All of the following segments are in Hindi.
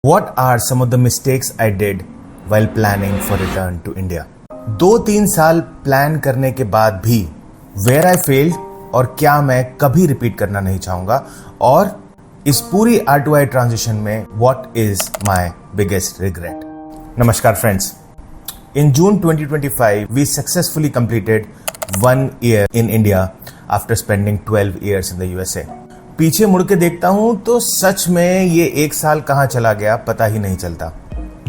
What are some of the mistakes I did while planning for return to India? 2-3 साल प्लान करने के बाद भी where I failed और क्या मैं कभी रिपीट करना नहीं चाहूंगा, और इस पूरी R2I ट्रांजिशन में what is my biggest regret. नमस्कार friends. In June 2025, we successfully completed 1 year in India after spending 12 years in the USA. पीछे मुड़ के देखता हूं तो सच में ये 1 साल कहां चला गया पता ही नहीं चलता.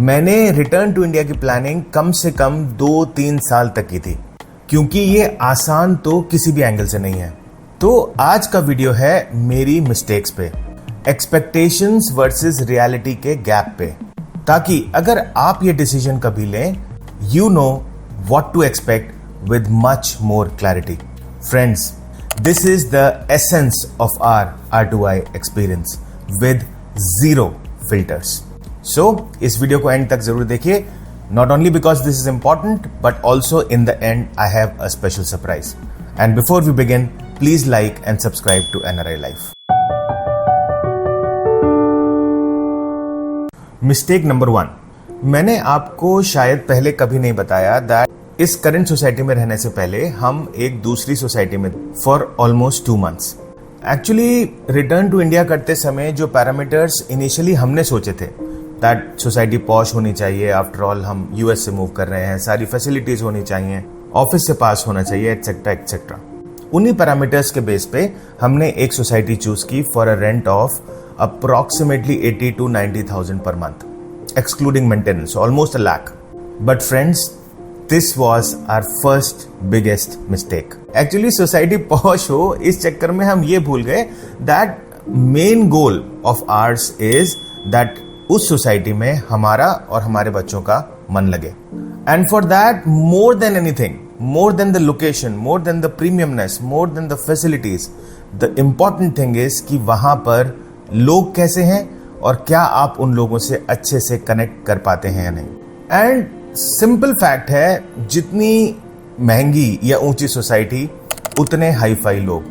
मैंने रिटर्न टू इंडिया की प्लानिंग कम से कम 2-3 साल तक की थी, क्योंकि ये आसान तो किसी भी एंगल से नहीं है. तो आज का वीडियो है मेरी मिस्टेक्स पे, एक्सपेक्टेशंस वर्सेस रियलिटी के गैप पे, ताकि अगर आप ये डिसीजन कभी लें, you know what to expect with much more clarity. Friends, this is the essence of our R2I experience with zero filters. So, इस वीडियो को एंड तक जरूर देखिए, not only because this is important, but also in the end I have a special surprise. And before we begin, please like and subscribe to NRI Life. Mistake number 1. मैंने आपको शायद पहले कभी नहीं बताया दैट इस करंट सोसाइटी में रहने से पहले हम एक दूसरी सोसाइटी में for almost 2 months. Actually return to India करते समय जो पैरामीटर्स इनिशियली हमने सोचे थे दैट सोसाइटी पॉश होनी चाहिए, आफ्टर ऑल हम यूएस से मूव कर रहे हैं, सारी फैसिलिटीज होनी चाहिए, ऑफिस से पास होना चाहिए, एक्सेट्रा एक्सेट्रा. उन्हीं पैरामीटर्स के बेस पे हमने एक सोसाइटी चूज की for a rent of approximately 80 to 90,000 per month, excluding maintenance, almost 1 lakh. But friends, this was our first biggest mistake. Actually, society posh हो, इस चक्कर में हम ये भूल गए that main goal of ours is that उस सोसाइटी में हमारा और हमारे बच्चों का मन लगे. And for that, more than anything, more than the location, more than the premiumness, more than the facilities, the important thing is कि वहां पर लोग कैसे हैं और क्या आप उन लोगों से अच्छे से कनेक्ट कर पाते हैं या नहीं. एंड सिंपल फैक्ट है, जितनी महंगी या ऊंची सोसाइटी उतने हाई फाई लोग.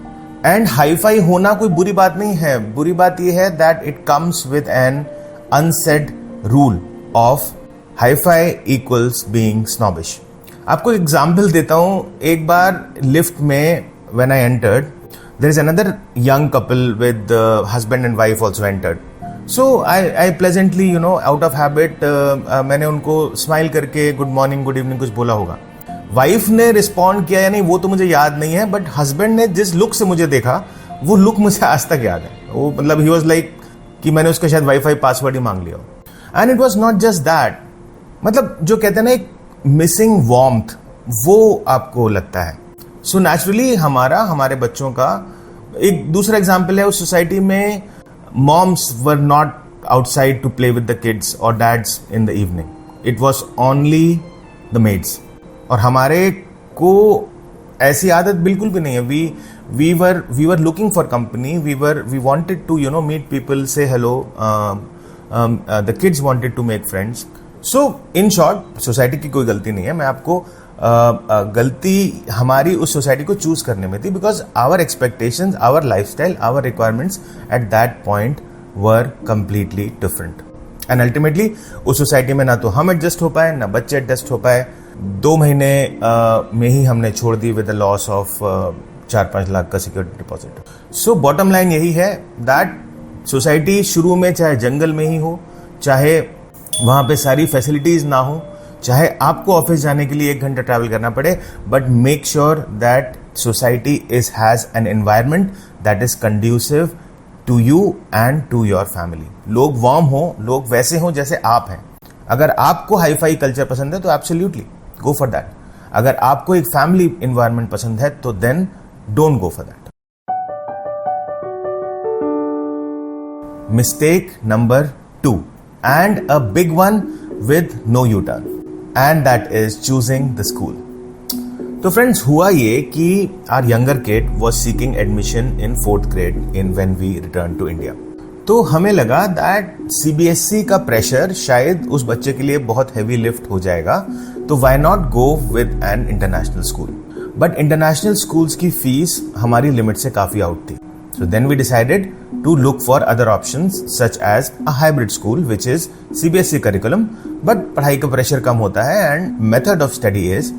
एंड हाई फाई होना कोई बुरी बात नहीं है. बुरी बात यह है that it comes with an unsaid rule of hi fi equals being snobbish. आपको एग्जाम्पल देता हूं. एक बार लिफ्ट में when I entered, there is another young couple with husband and wife also entered. So I pleasantly, out of habit, मैंने उनको स्माइल करके गुड मॉर्निंग गुड इवनिंग कुछ बोला होगा. वाइफ ने रिस्पॉन्ड किया या नहीं वो तो मुझे याद नहीं है, बट हस्बैंड ने जिस लुक से मुझे देखा वो लुक मुझे आज तक याद है. वो मतलब ही वॉज लाइक कि मैंने उसका शायद वाईफाई पासवर्ड ही मांग लिया हो. And it was not just that, मतलब जो कहते हैं ना एक मिसिंग वार्मथ, वो आपको लगता है. सो नेचुरली हमारे बच्चों का एक दूसरा एग्जाम्पल है. उस सोसाइटी में moms were not outside to play with the kids or dads in the evening. It was only the maids. और हमारे को ऐसी आदत बिल्कुल भी नहीं है. We were looking for company. We wanted to meet people, say hello. The kids wanted to make friends. So in short, society की कोई गलती नहीं है. मैं आपको गलती हमारी उस सोसाइटी को चूज करने में थी, because our expectations, our lifestyle, our requirements at that point were completely different. And ultimately उस सोसाइटी में ना तो हम एडजस्ट हो पाए, ना बच्चे एडजस्ट हो पाए. 2 महीने में ही हमने छोड़ दी with the loss of 4-5 lakh का security deposit. So bottom line यही है दैट सोसाइटी शुरू में चाहे जंगल में ही हो, चाहे वहां पे सारी फैसिलिटीज ना हो, चाहे आपको ऑफिस जाने के लिए 1 घंटा ट्रैवल करना पड़े, but make sure that society has an environment that is conducive to you and to your family. लोग वार्म हो, लोग वैसे हों जैसे आप हैं. अगर आपको हाई फाई कल्चर पसंद है तो एब्सोल्युटली गो फॉर दैट. अगर आपको एक फैमिली एनवायरमेंट पसंद है तो then don't go for that. Mistake number 2, and a big one with no U turn, and that is choosing the school. तो फ्रेंड्स, हुआ ये कि our younger kid was seeking admission in 4th grade when we returned to India. तो हमें लगा that CBSE का प्रेशर शायद उस बच्चे के लिए बहुत heavy lift हो जाएगा, तो why not go with an international school. But international schools की फीस हमारी लिमिट से काफी आउट थी. So then we decided to look for other options such as a hybrid school which is CBSE curriculum, but पढ़ाई का प्रेशर कम होता है and method of study is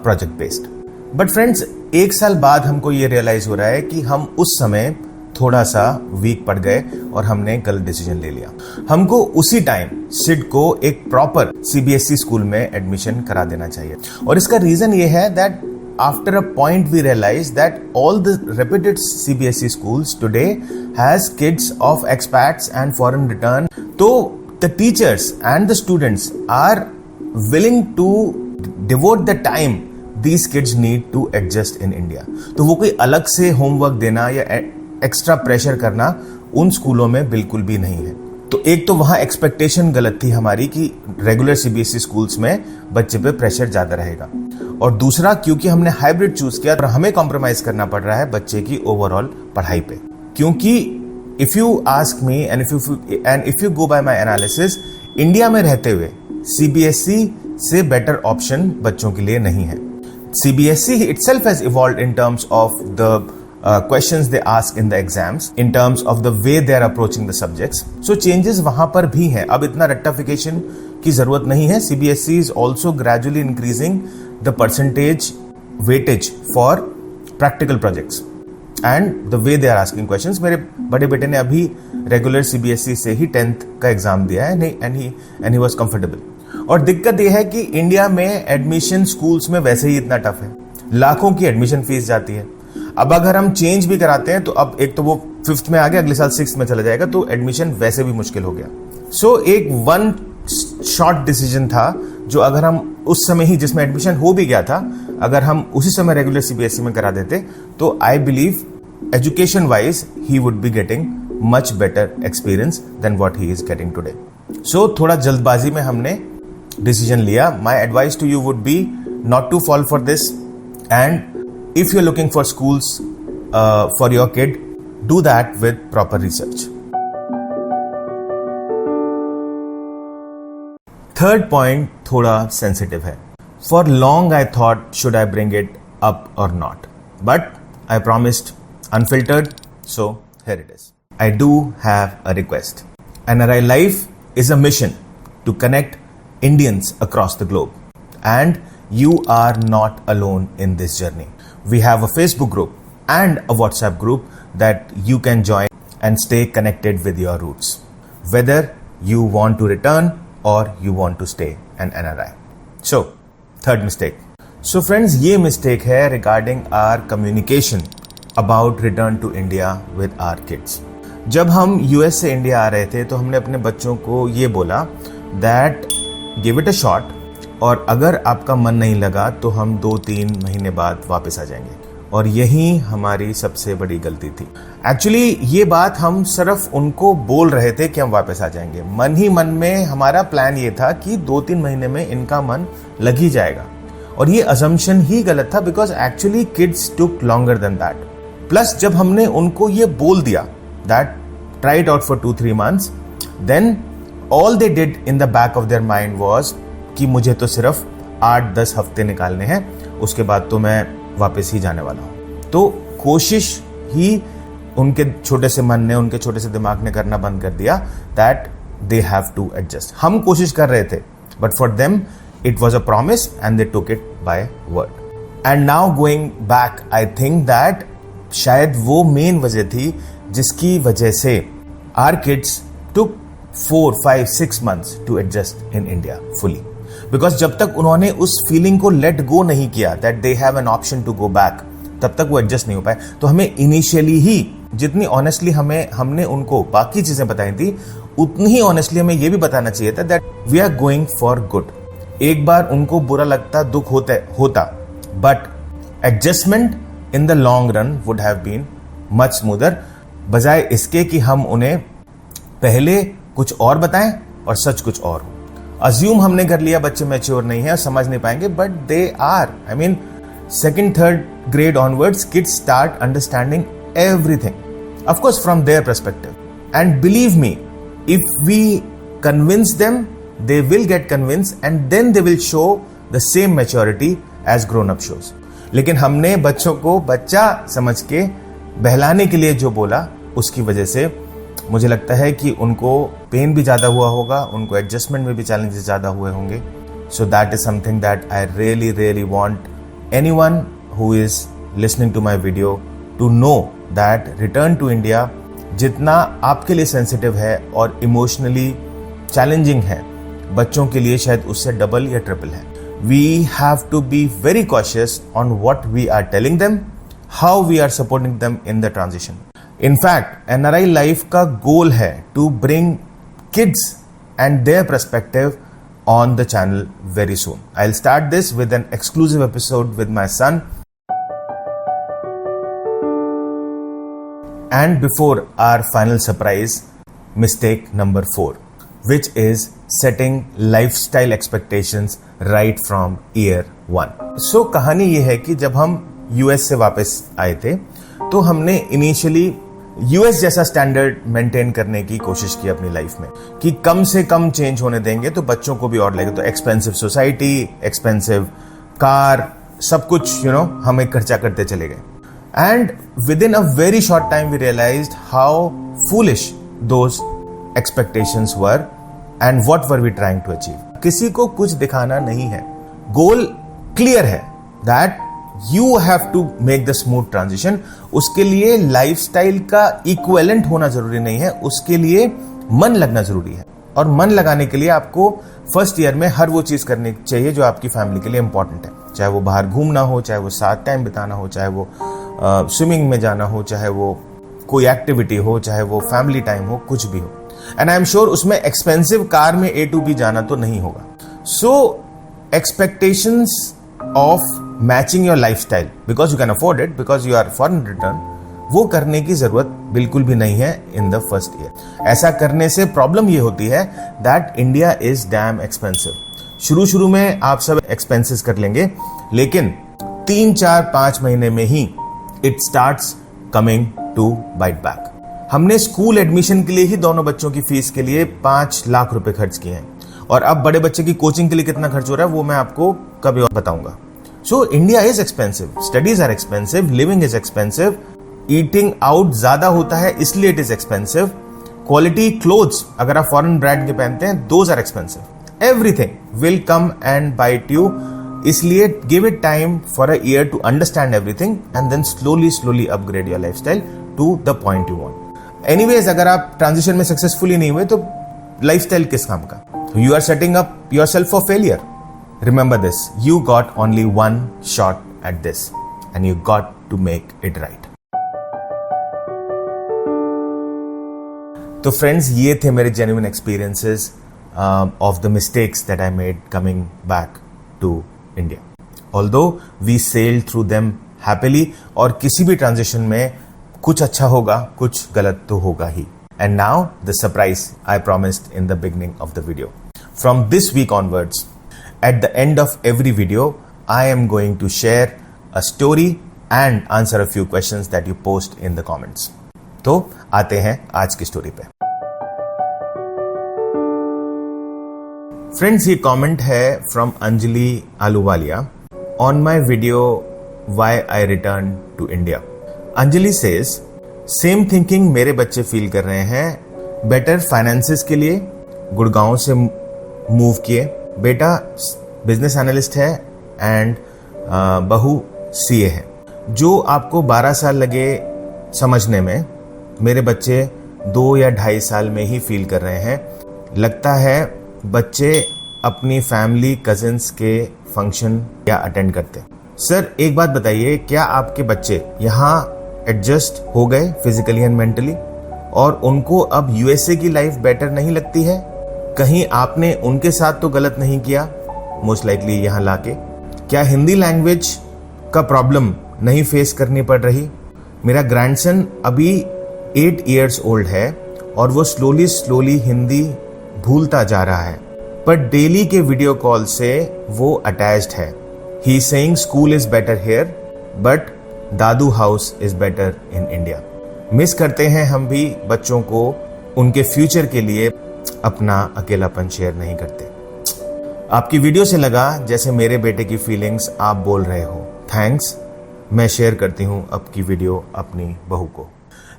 project based. But friends, एक साल बाद हमको ये रियलाइज हो रहा है कि हम उस समय थोड़ा सा वीक पड़ गए और हमने गलत डिसीजन ले लिया. हमको उसी टाइम सिड को एक प्रॉपर CBSE स्कूल में एडमिशन करा देना चाहिए. और इसका रीजन ये है that after a point we realized that all the reputed CBSE schools today has kids of expats and foreign return. So the teachers and the students are willing to devote the time these kids need to adjust in India. तो वो कोई अलग से होमवर्क देना या एक्स्ट्रा प्रेशर करना उन स्कूलों में बिल्कुल भी नहीं है. तो एक तो वहां एक्सपेक्टेशन गलत थी हमारी कि रेगुलर CBSE स्कूल्स में बच्चे पे प्रेशर ज्यादा रहेगा. और दूसरा, क्योंकि हमने हाइब्रिड चूज किया तो हमें कॉम्प्रोमाइज करना पड़ रहा है बच्चे की ओवरऑल पढ़ाई पे. क्योंकि if you ask me and if you go by my analysis, India में रहते हुए CBSE से बेटर ऑप्शन बच्चों के लिए नहीं है. CBSE itself has evolved in terms of the questions they ask in the exams, in terms of the way they are approaching the subjects. So changes वहां पर भी हैं. अब इतना rectification की जरूरत नहीं है. CBSE is also gradually increasing the percentage weightage for practical projects and the way they are asking questions. मेरे बड़े बेटे ने अभी regular CBSE से ही 10th का एग्जाम दिया है and he was comfortable. और दिक्कत यह है कि इंडिया में एडमिशन स्कूल्स में वैसे ही इतना टफ है. लाखों की एडमिशन फीस जाती है. अब अगर हम चेंज भी कराते हैं तो अब एक तो वो 5th में आ गया, अगले साल 6th में चला जाएगा, तो एडमिशन वैसे भी मुश्किल हो गया. सो एक वन शॉर्ट डिसीजन था जो अगर हम उस समय ही, जिसमें एडमिशन हो भी गया था, अगर हम उसी समय रेगुलर CBSE में करा देते तो I believe education wise he would be getting much better experience then what he is getting today. So थोड़ा जल्दबाजी में हमने डिसीजन लिया. My advice to you would be not to fall for this, and if you're looking for schools for your kid, do that with proper research. Third point थोड़ा sensitive है. For long I thought should I bring it up or not, but I promised unfiltered, so here it is. I do have a request. NRI Life is a mission to connect Indians across the globe, and you are not alone in this journey. We have a Facebook group and a WhatsApp group that you can join and stay connected with your roots, whether you want to return or you want to stay an NRI. So, third mistake. So friends, ये mistake है regarding our communication about return to India with our kids. जब हम US से इंडिया आ रहे थे तो हमने अपने बच्चों को ये बोला that give it a shot, और अगर आपका मन नहीं लगा तो हम 2-3 महीने बाद वापस आ जाएंगे. और यही हमारी सबसे बड़ी गलती थी. एक्चुअली ये बात हम सिर्फ उनको बोल रहे थे कि हम वापस आ जाएंगे. मन ही मन में हमारा प्लान ये था कि 2-3 महीने में इनका मन लग ही जाएगा. और ये असम्पशन ही गलत था, because actually kids took longer than that. Plus जब हमने उनको ये बोल दिया that try it out for 2-3 months, then all they did in the back of their mind was कि मुझे तो सिर्फ 8-10 हफ्ते निकालने हैं, उसके बाद तो मैं वापस ही जाने वाला हूं. तो कोशिश ही उनके छोटे से मन ने, उनके छोटे से दिमाग ने करना बंद कर दिया that they have to adjust. हम कोशिश कर रहे थे, but for them it was a promise and they took it by word. And now going back, I think that शायद वो मेन वजह थी जिसकी वजह से our kids took 4-5-6 months to adjust in India fully. Because जब तक उन्होंने उस फीलिंग को लेट गो नहीं किया that they have an option to go back, तब तक वो एडजस्ट नहीं हो पाए. तो हमें इनिशियली ही जितनी ऑनेस्टली हमने उनको बाकी चीजें बताई थी, उतनी ही ऑनेस्टली हमें ये भी बताना चाहिए था that we are going for good. एक बार उनको बुरा लगता, दुख होता, but adjustment in the long run would have been much smoother, बजाय इसके कि हम उन्हें पहले कुछ और बताएं और सच कुछ और हो. अज्यूम हमने कर लिया बच्चे मैच्योर नहीं है, समझ नहीं पाएंगे, but they are. I mean 2nd-3rd grade onwards, kids start understanding everything, of course from their perspective. And believe me, if we convince them, they will get convinced and then they will show the same maturity as grown-up shows. लेकिन हमने बच्चों को बच्चा समझ के बहलाने के लिए जो बोला, उसकी वजह से मुझे लगता है कि उनको पेन भी ज़्यादा हुआ होगा, उनको एडजस्टमेंट में भी चैलेंजेस ज़्यादा हुए होंगे. So that is something that I really want anyone who is listening to my video to know that return to India जितना आपके लिए सेंसिटिव है और इमोशनली चैलेंजिंग है, बच्चों के लिए शायद उससे डबल या ट्रिपल है. We have to be very cautious on what we are telling them, how we are supporting them in the transition. In fact NRI life का गोल है to bring kids and their perspective on the channel very soon. I'll start this with an exclusive episode with my son. And before our final surprise, mistake number 4, which is setting lifestyle expectations right from year 1. So कहानी ये है कि जब हम US से वापस आए थे तो हमने इनिशियली यूएस जैसा स्टैंडर्ड मेंटेन करने की कोशिश की अपनी लाइफ में कि कम से कम चेंज होने देंगे तो बच्चों को भी और लगेगा. तो एक्सपेंसिव सोसाइटी, एक्सपेंसिव कार, सब कुछ हमें खर्चा करते चले गए. And within a very short time we realised how foolish those expectations were and what were we trying to achieve. किसी को कुछ दिखाना नहीं है, गोल क्लियर है that you have to make the smooth transition. उसके लिए लाइफस्टाइल का इक्विवेलेंट होना जरूरी नहीं है, उसके लिए मन लगना जरूरी है. और मन लगाने के लिए आपको फर्स्ट ईयर में हर वो चीज करनी चाहिए जो आपकी फैमिली के लिए इंपॉर्टेंट है. चाहे वो बाहर घूमना हो, चाहे वो साथ टाइम बिताना हो, चाहे वो स्विमिंग में जाना हो, चाहे वो कोई एक्टिविटी हो, चाहे वो फैमिली टाइम हो, कुछ भी हो. एंड आई एम श्योर उसमें एक्सपेंसिव कार में A to B जाना तो नहीं होगा. So expectations of matching your lifestyle because you can afford it, because you are foreign return, वो करने की जरूरत बिल्कुल भी नहीं है इन द फर्स्ट ईयर. ऐसा करने से प्रॉब्लम ये होती है that India is damn expensive. शुरू में आप सब एक्सपेंसेस कर लेंगे, लेकिन 3-4-5 महीने में ही it starts coming to bite back. हमने स्कूल एडमिशन के लिए ही दोनों बच्चों की फीस के लिए 5 लाख रुपए खर्च किए हैं, और अब बड़े बच्चे की कोचिंग के लिए कितना खर्च हो रहा है वो मैं आपको कभी और बताऊंगा. So India is expensive, studies are expensive, living is expensive, eating out ज्यादा होता है इसलिए it is expensive. Quality clothes अगर आप फॉरेन ब्रांड के पहनते हैं, those are expensive. Everything will come and bite you. इसलिए give it time for a year to understand everything and then slowly upgrade your lifestyle to the point you want. Anyways, अगर आप ट्रांजिशन में सक्सेसफुली नहीं हुए तो लाइफस्टाइल किस काम का? You are setting up yourself for failure. Remember this, you got only one shot at this and you got to make it right. तो friends, ये थे मेरे genuine experiences of the mistakes that I made coming back to India. Although we sailed through them happily, और किसी भी transition में कुछ अच्छा होगा, कुछ गलत तो होगा ही. And now the surprise I promised in the beginning of the video. From this week onwards, at the end of every video, I am going to share a story and answer a few questions that you post in the comments. तो आते हैं आज की स्टोरी पे. फ्रेंड्स, ये कमेंट है from Anjali Ahluwalia on my video why I return to India. Anjali says, same thinking मेरे बच्चे फील कर रहे हैं. बेटर फाइनेंसेस के लिए गुड़गांव से मूव किए. बेटा बिजनेस एनालिस्ट है एंड बहू CA है. जो आपको 12 साल लगे समझने में, मेरे बच्चे 2 या 2.5 साल में ही फील कर रहे हैं. लगता है बच्चे अपनी फैमिली कजिन्स के फंक्शन क्या अटेंड करते. सर, एक बात बताइए, क्या आपके बच्चे यहाँ एडजस्ट हो गए फिजिकली एंड मेंटली और उनको अब USA की लाइफ बेटर नहीं लगती है? कहीं आपने उनके साथ तो गलत नहीं किया मोस्ट लाइकली यहाँ लाके? क्या हिंदी लैंग्वेज का प्रॉब्लम नहीं फेस करनी पड़ रही? मेरा ग्रैंडसन अभी 8 years ओल्ड है और वो स्लोली हिंदी भूलता जा रहा है, पर डेली के वीडियो कॉल से वो अटैच्ड है. He is saying school is better here but Dadu house is better in India. Miss करते हैं हम भी बच्चों को, उनके फ्यूचर के लिए अपना अकेलापन शेयर नहीं करते. आपकी वीडियो से लगा जैसे मेरे बेटे की फीलिंग्स आप बोल रहे हो. थैंक्स. मैं शेयर करती हूँ आपकी वीडियो अपनी बहू को.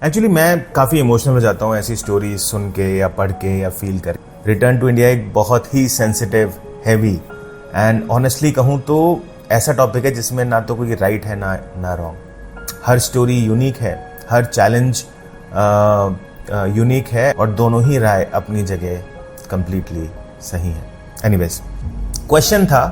एक्चुअली मैं काफ़ी इमोशनल हो जाता हूँ ऐसी स्टोरी सुन के या पढ़ के या फील कर। रिटर्न टू इंडिया एक बहुत ही सेंसिटिव, हैवी एंड ऑनेस्टली कहूँ तो ऐसा टॉपिक है जिसमें ना तो कोई राइट है ना रॉन्ग। हर स्टोरी यूनिक है, हर चैलेंज यूनिक है और दोनों ही राय अपनी जगह कंप्लीटली सही है। एनीवेज, क्वेश्चन था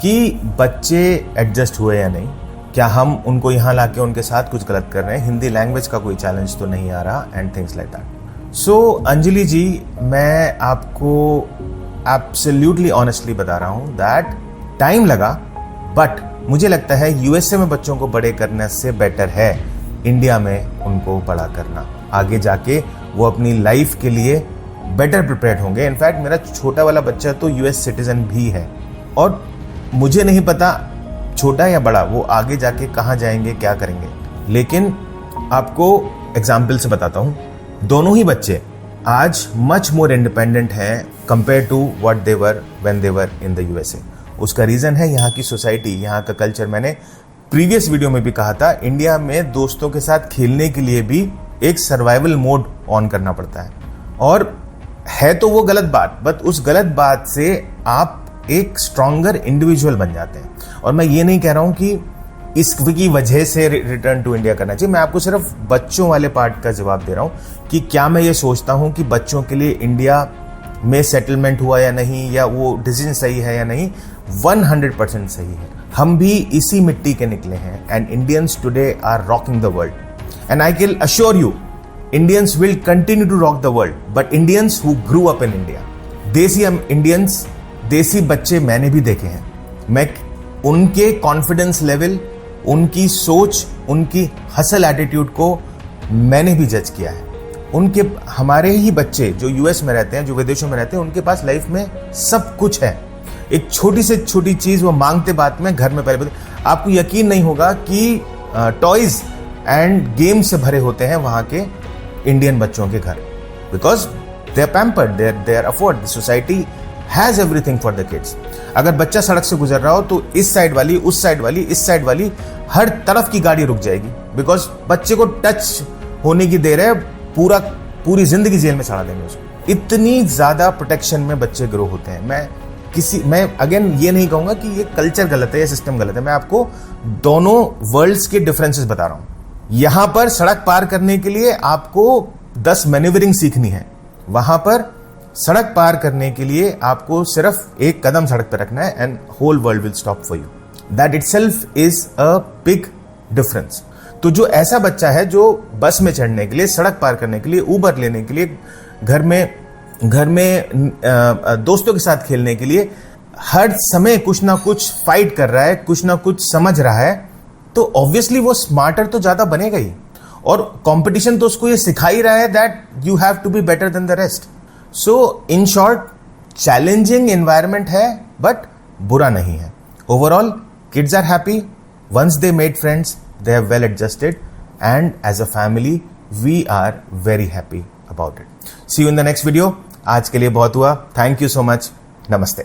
कि बच्चे एडजस्ट हुए या नहीं, क्या हम उनको यहाँ लाके उनके साथ कुछ गलत कर रहे हैं, हिंदी लैंग्वेज का कोई चैलेंज तो नहीं आ रहा एंड थिंग्स लाइक दैट। सो अंजलि जी, मैं आपको एब्सोल्युटली ऑनेस्टली बता रहा हूँ दैट टाइम लगा, बट मुझे लगता है यूएसए में बच्चों को बड़े करने से बेटर है इंडिया में उनको बड़ा करना। आगे जाके वो अपनी लाइफ के लिए बेटर प्रिपेयर्ड होंगे। इनफैक्ट मेरा छोटा वाला बच्चा तो यूएस सिटीजन भी है और मुझे नहीं पता छोटा या बड़ा वो आगे जाके कहाँ जाएंगे, क्या करेंगे, लेकिन आपको एग्जाम्पल से बताता हूँ, दोनों ही बच्चे आज मच मोर इंडिपेंडेंट हैं compare to what they were when they were in the USA. उसका रीजन है यहाँ की सोसाइटी, यहाँ का कल्चर। मैंने प्रीवियस वीडियो में भी कहा था, इंडिया में दोस्तों के साथ खेलने के लिए भी एक सर्वाइवल मोड ऑन करना पड़ता है, और है तो वो गलत बात, बट उस गलत बात से आप एक स्ट्रॉन्गर इंडिविजुअल बन जाते हैं। और मैं ये नहीं कह रहा हूं कि इसकी वजह से रिटर्न टू इंडिया करना चाहिए, मैं आपको सिर्फ बच्चों वाले पार्ट का जवाब दे रहा हूं कि क्या मैं ये सोचता हूं कि बच्चों के लिए इंडिया में सेटलमेंट हुआ या नहीं, या वो डिसीजन सही है या नहीं, 100% सही है। हम भी इसी मिट्टी के निकले हैं and Indians today are rocking the world and I can assure you Indians will continue to rock the world, but Indians who grew up in India, desi Indians, देसी बच्चे मैंने भी देखे हैं। मैं उनके कॉन्फिडेंस लेवल, उनकी सोच, उनकी हसल एटीट्यूड को मैंने भी जज किया है। उनके हमारे ही बच्चे जो यूएस में रहते हैं, जो विदेशों में रहते हैं, उनके पास लाइफ में सब कुछ है। एक छोटी से छोटी चीज वो मांगते बात में घर में पहले आपको यकीन नहीं होगा कि टॉयज एंड गेम से भरे होते हैं वहां के इंडियन बच्चों के घर, because they are pampered, they are afford, the society has everything for the kids. अगर बच्चा सड़क से गुजर रहा हो तो इस साइड वाली, उस साइड वाली, इस साइड वाली, हर तरफ की गाड़ी रुक जाएगी, बिकॉज बच्चे को टच होने की देर है, पूरी जिंदगी जेल में चढ़ा देंगे उसको। इतनी ज्यादा प्रोटेक्शन में बच्चे ग्रो होते हैं। मैं अगेन ये नहीं कहूंगा कि ये कल्चर गलत है या सिस्टम गलत है, मैं आपको दोनों वर्ल्ड्स के डिफरेंसेस बता रहा हूं। यहां पर सड़क पार करने के लिए आपको 10 मैन्यूवरिंग सीखनी है, वहां पर सड़क पार करने के लिए आपको सिर्फ एक कदम सड़क पर रखना है and whole world will stop for you. That itself is a big difference. तो जो ऐसा बच्चा है जो बस में चढ़ने के लिए, सड़क पार करने के लिए, उबर लेने के लिए, घर में दोस्तों के साथ खेलने के लिए हर समय कुछ ना कुछ फाइट कर रहा है, कुछ ना कुछ समझ रहा है, तो ऑब्वियसली वो स्मार्टर तो ज्यादा बनेगा ही। और कंपटीशन तो उसको ये सिखा ही रहा है that you have to be better than the rest. So in short, challenging environment है बट बुरा नहीं है। Overall kids are happy once they made friends, they have well adjusted, and as a family we are very happy about it. See you in the next video. आज के लिए बहुत हुआ। Thank you so much. नमस्ते।